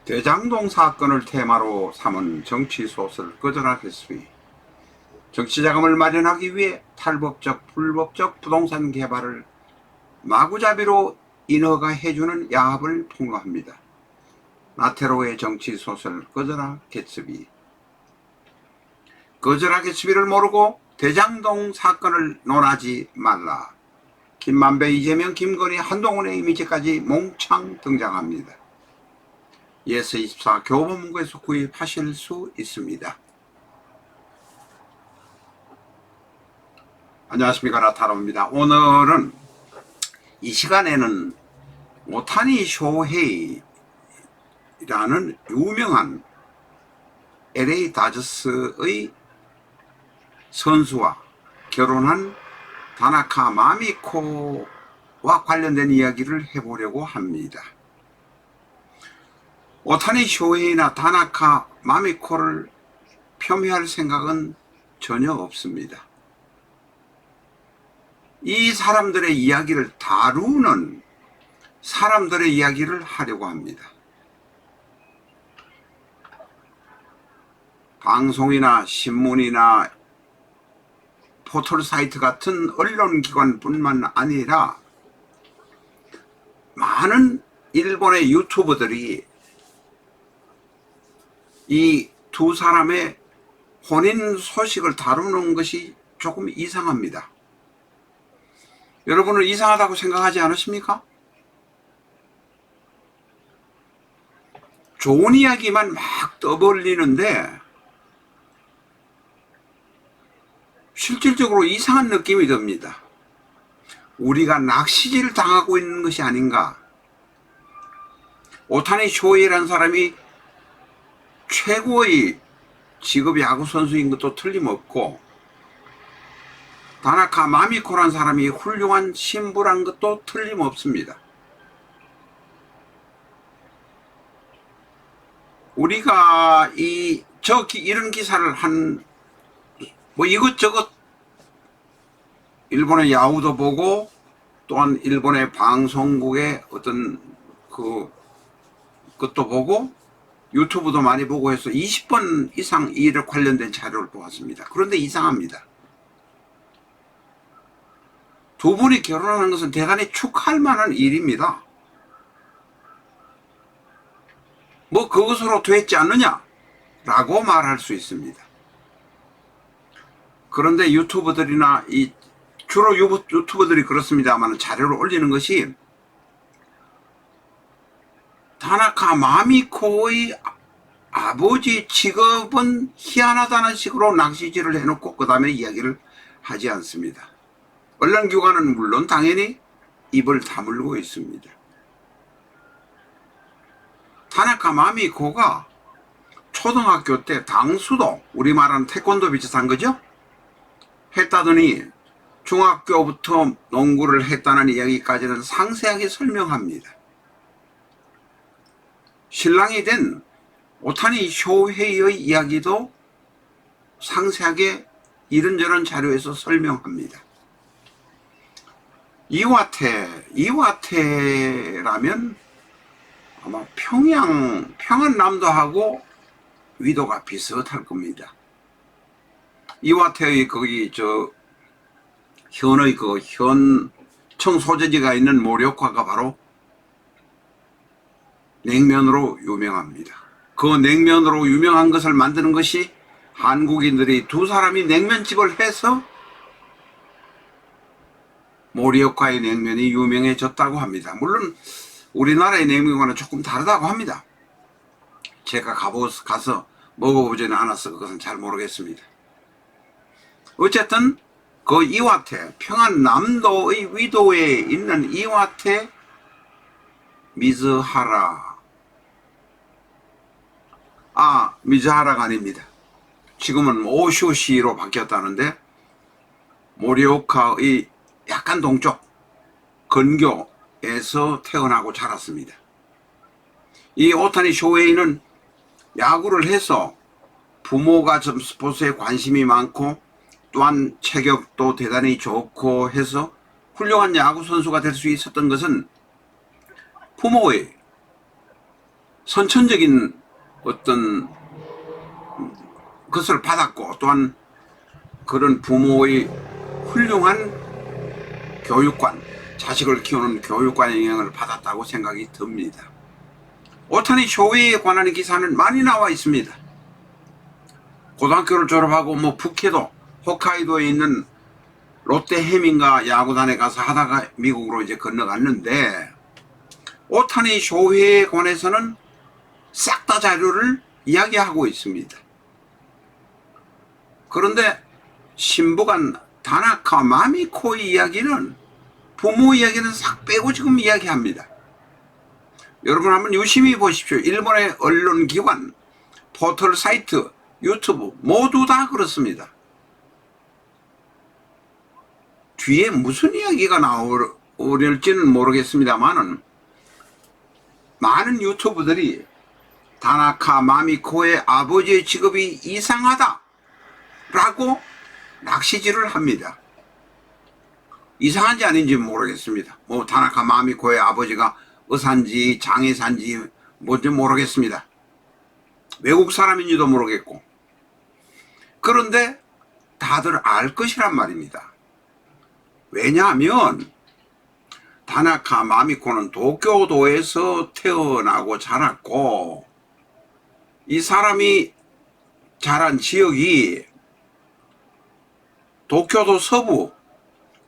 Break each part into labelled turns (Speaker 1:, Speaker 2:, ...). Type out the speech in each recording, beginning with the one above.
Speaker 1: 대장동 사건을 테마로 삼은 정치소설 거절하겠으니 정치자금을 마련하기 위해 탈법적, 불법적 부동산 개발을 마구잡이로 인허가 해주는 야합을 폭로합니다. 나태로의 정치소설 거절하겠으니 거절하겠으니를 모르고 대장동 사건을 논하지 말라. 김만배, 이재명, 김건희, 한동훈의 이미지까지 몽창 등장합니다. 예스24 교보문고에서 구입하실 수 있습니다. 안녕하십니까, 나타로입니다. 오늘은 이 시간에는 오타니 쇼헤이라는 유명한 LA 다저스의 선수와 결혼한 다나카 마미코와 관련된 이야기를 해보려고 합니다. 오타니 쇼헤이나 다나카 마미코를 폄훼할 생각은 전혀 없습니다. 이 사람들의 이야기를 다루는 사람들의 이야기를 하려고 합니다. 방송이나 신문이나 포털 사이트 같은 언론기관뿐만 아니라 많은 일본의 유튜버들이 이 두 사람의 혼인 소식을 다루는 것이 조금 이상합니다. 여러분은 이상하다고 생각하지 않으십니까? 좋은 이야기만 막 떠벌리는데 실질적으로 이상한 느낌이 듭니다. 우리가 낚시질 당하고 있는 것이 아닌가. 오타니 쇼헤이라는 사람이 최고의 직업 야구 선수인 것도 틀림없고 다나카 마미코란 사람이 훌륭한 신부란 것도 틀림없습니다. 우리가 이런 기사를 이것저것 일본의 야후도 보고 또한 일본의 방송국의 어떤 그것도 보고 유튜브도 많이 보고 해서 20번 이상 이에 관련된 자료를 보았습니다. 그런데 이상합니다. 두 분이 결혼하는 것은 대단히 축하할 만한 일입니다. 뭐 그것으로 됐지 않느냐? 라고 말할 수 있습니다. 그런데 유튜버들이나 주로 유튜버들이 그렇습니다만 자료를 올리는 것이 다나카 마미코의 아버지 직업은 희한하다는 식으로 낚시질을 해놓고 그 다음에 이야기를 하지 않습니다. 언론기관은 물론 당연히 입을 다물고 있습니다. 다나카 마미코가 초등학교 때 당수도, 우리 말하는 태권도 비슷한 거죠? 했다더니 중학교부터 농구를 했다는 이야기까지는 상세하게 설명합니다. 신랑이 된 오타니 쇼헤이의 이야기도 상세하게 이런저런 자료에서 설명합니다. 이와테라면 아마 평안남도하고 위도가 비슷할 겁니다. 이와테의 현의 현청 소재지가 있는 모리오카가 바로 냉면으로 유명합니다. 그 냉면으로 유명한 것을 만드는 것이 한국인들이 두 사람이 냉면집을 해서 모리오카의 냉면이 유명해졌다고 합니다. 물론 우리나라의 냉면과는 조금 다르다고 합니다. 제가 가서 먹어보지는 않아서 그것은 잘 모르겠습니다. 어쨌든 그 이와테, 평안남도의 위도에 있는 이와테 미즈하라가 아닙니다. 지금은 오쇼시로 바뀌었다는데 모리오카의 약간 동쪽 근교에서 태어나고 자랐습니다. 이 오타니 쇼헤이는 야구를 해서 부모가 좀 스포츠에 관심이 많고 또한 체격도 대단히 좋고 해서 훌륭한 야구 선수가 될 수 있었던 것은 부모의 선천적인 어떤 것을 받았고, 또한 그런 부모의 훌륭한 교육관, 자식을 키우는 교육관의 영향을 받았다고 생각이 듭니다. 오타니 쇼헤이에 관한 기사는 많이 나와 있습니다. 고등학교를 졸업하고 북해도 홋카이도에 있는 롯데 해민가 야구단에 가서 하다가 미국으로 이제 건너갔는데, 오타니 쇼헤이에 관해서는 싹 다 자료를 이야기하고 있습니다. 그런데 신부간 다나카 마미코의 이야기는, 부모 이야기는 싹 빼고 지금 이야기합니다. 여러분 한번 유심히 보십시오. 일본의 언론기관, 포털 사이트, 유튜브 모두 다 그렇습니다. 뒤에 무슨 이야기가 나올지는 모르겠습니다만은, 많은 유튜브들이 다나카 마미코의 아버지의 직업이 이상하다 라고 낚시질을 합니다. 이상한지 아닌지 모르겠습니다. 다나카 마미코의 아버지가 의사인지 장의사인지 뭔지 모르겠습니다. 외국 사람인지도 모르겠고. 그런데 다들 알 것이란 말입니다. 왜냐하면 다나카 마미코는 도쿄도에서 태어나고 자랐고, 이 사람이 자란 지역이 도쿄도 서부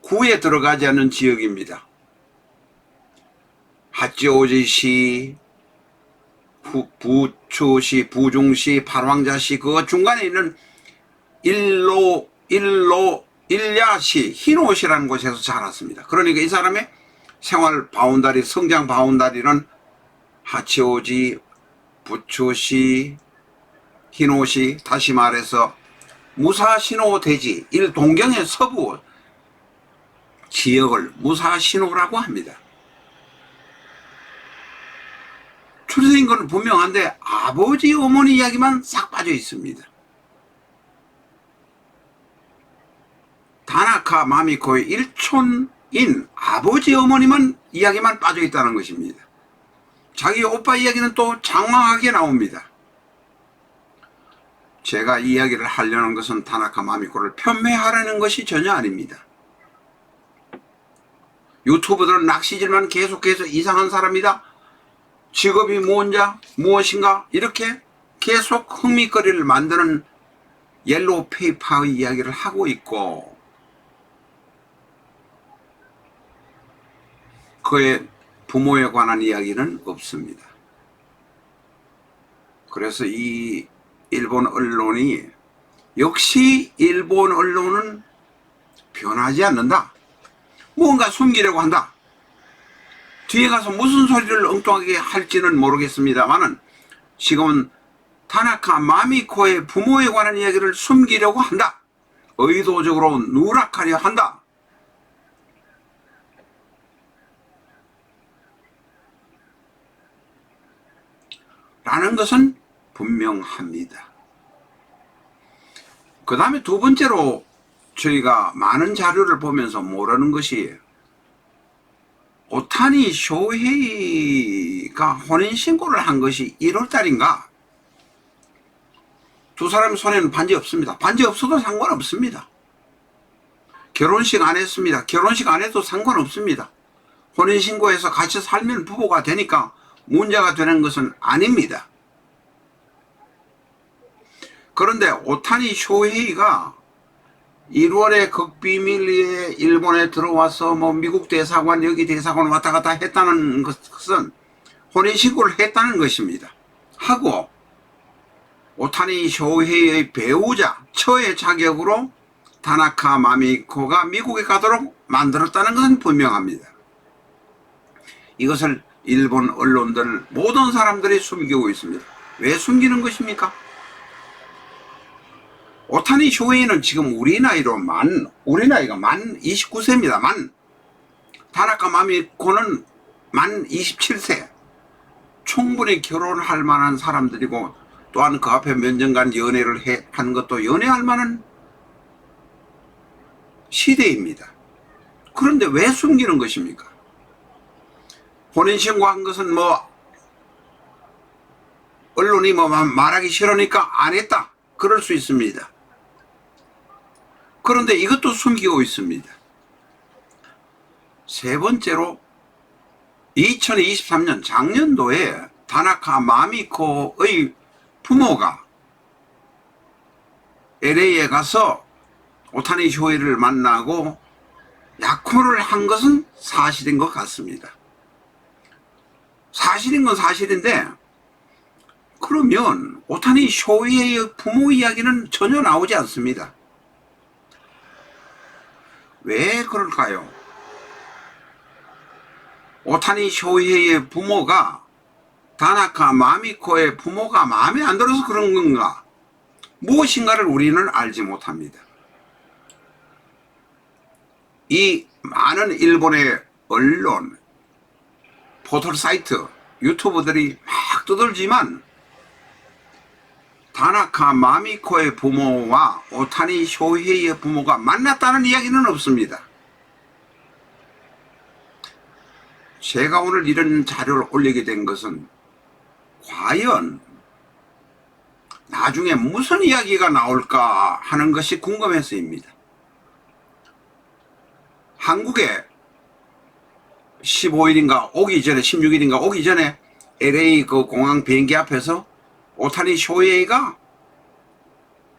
Speaker 1: 구에 들어가지 않는 지역입니다. 하치오지시, 부추시, 부중시, 팔왕자시, 그 중간에 있는 일야시, 히노시라는 곳에서 자랐습니다. 그러니까 이 사람의 생활 바운다리, 성장 바운다리는 하치오지, 부추시, 히노시, 다시 말해서 무사시노 대지, 일동경의 서부 지역을 무사시노라고 합니다. 출생인 건 분명한데 아버지 어머니 이야기만 싹 빠져 있습니다. 다나카 마미코의 일촌인 아버지 어머니만 이야기만 빠져 있다는 것입니다. 자기 오빠 이야기는 또 장황하게 나옵니다. 제가 이야기를 하려는 것은 다나카 마미코를 편매하라는 것이 전혀 아닙니다. 유튜브들은 낚시질만 계속해서 이상한 사람이다, 직업이 무엇인가 이렇게 계속 흥미거리를 만드는 옐로우 페이퍼의 이야기를 하고 있고, 그의 부모에 관한 이야기는 없습니다. 그래서 이 일본 언론이, 역시 일본 언론은 변하지 않는다, 뭔가 숨기려고 한다, 뒤에 가서 무슨 소리를 엉뚱하게 할지는 모르겠습니다만은 지금은 다나카 마미코의 부모에 관한 이야기를 숨기려고 한다, 의도적으로 누락하려 한다, 라는 것은 분명합니다. 그 다음에 두 번째로 저희가 많은 자료를 보면서 모르는 것이, 오타니 쇼헤이가 혼인신고를 한 것이 1월달인가? 두 사람 손에는 반지 없습니다. 반지 없어도 상관없습니다. 결혼식 안 했습니다. 결혼식 안 해도 상관없습니다. 혼인신고해서 같이 살면 부부가 되니까 문제가 되는 것은 아닙니다. 그런데 오타니 쇼헤이가 1월에 극비밀리에 일본에 들어와서 미국 대사관, 여기 대사관 왔다 갔다 했다는 것은 혼인신고를 했다는 것입니다. 하고 오타니 쇼헤이의 배우자, 처의 자격으로 다나카 마미코가 미국에 가도록 만들었다는 것은 분명합니다. 이것을 일본 언론들 모든 사람들이 숨기고 있습니다. 왜 숨기는 것입니까? 오타니 쇼헤이는 지금 우리 나이가 만 29세입니다. 다나카 마미코는 만 27세. 충분히 결혼할 만한 사람들이고, 또한 그 앞에 몇 년간 연애를 한 것도 연애할 만한 시대입니다. 그런데 왜 숨기는 것입니까? 혼인신고한 것은 언론이 뭐 말하기 싫으니까 안 했다. 그럴 수 있습니다. 그런데 이것도 숨기고 있습니다. 세 번째로 2023년 작년도에 다나카 마미코의 부모가 LA에 가서 오타니 쇼헤이를 만나고 약혼을 한 것은 사실인 것 같습니다. 사실인 건 사실인데 그러면 오타니 쇼헤이의 부모 이야기는 전혀 나오지 않습니다. 왜 그럴까요? 오타니 쇼헤이의 부모가 다나카 마미코의 부모가 마음에 안 들어서 그런 건가? 무엇인가를 우리는 알지 못합니다. 이 많은 일본의 언론, 포털 사이트, 유튜버들이 막 떠들지만 다나카 마미코의 부모와 오타니 쇼헤이의 부모가 만났다는 이야기는 없습니다. 제가 오늘 이런 자료를 올리게 된 것은 과연 나중에 무슨 이야기가 나올까 하는 것이 궁금해서입니다. 한국에 15일인가 오기 전에 16일인가 오기 전에 LA 그 공항 비행기 앞에서 오타니 쇼헤이가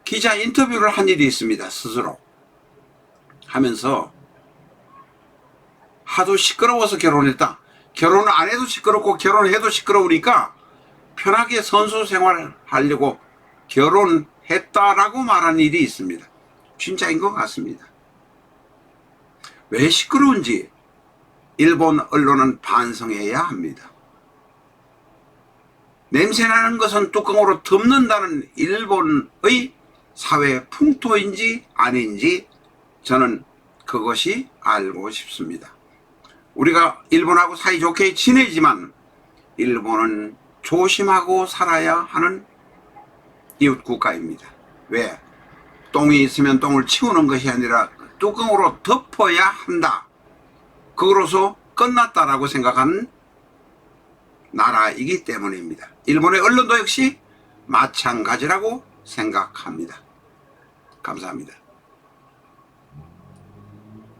Speaker 1: 기자 인터뷰를 한 일이 있습니다. 스스로 하면서 하도 시끄러워서 결혼했다. 결혼을 안 해도 시끄럽고 결혼을 해도 시끄러우니까 편하게 선수 생활을 하려고 결혼했다라고 말한 일이 있습니다. 진짜인 것 같습니다. 왜 시끄러운지 일본 언론은 반성해야 합니다. 냄새나는 것은 뚜껑으로 덮는다는 일본의 사회 풍토인지 아닌지 저는 그것이 알고 싶습니다. 우리가 일본하고 사이좋게 지내지만 일본은 조심하고 살아야 하는 이웃 국가입니다. 왜? 똥이 있으면 똥을 치우는 것이 아니라 뚜껑으로 덮어야 한다. 그거로서 끝났다라고 생각하는 나라이기 때문입니다. 일본의 언론도 역시 마찬가지라고 생각합니다. 감사합니다.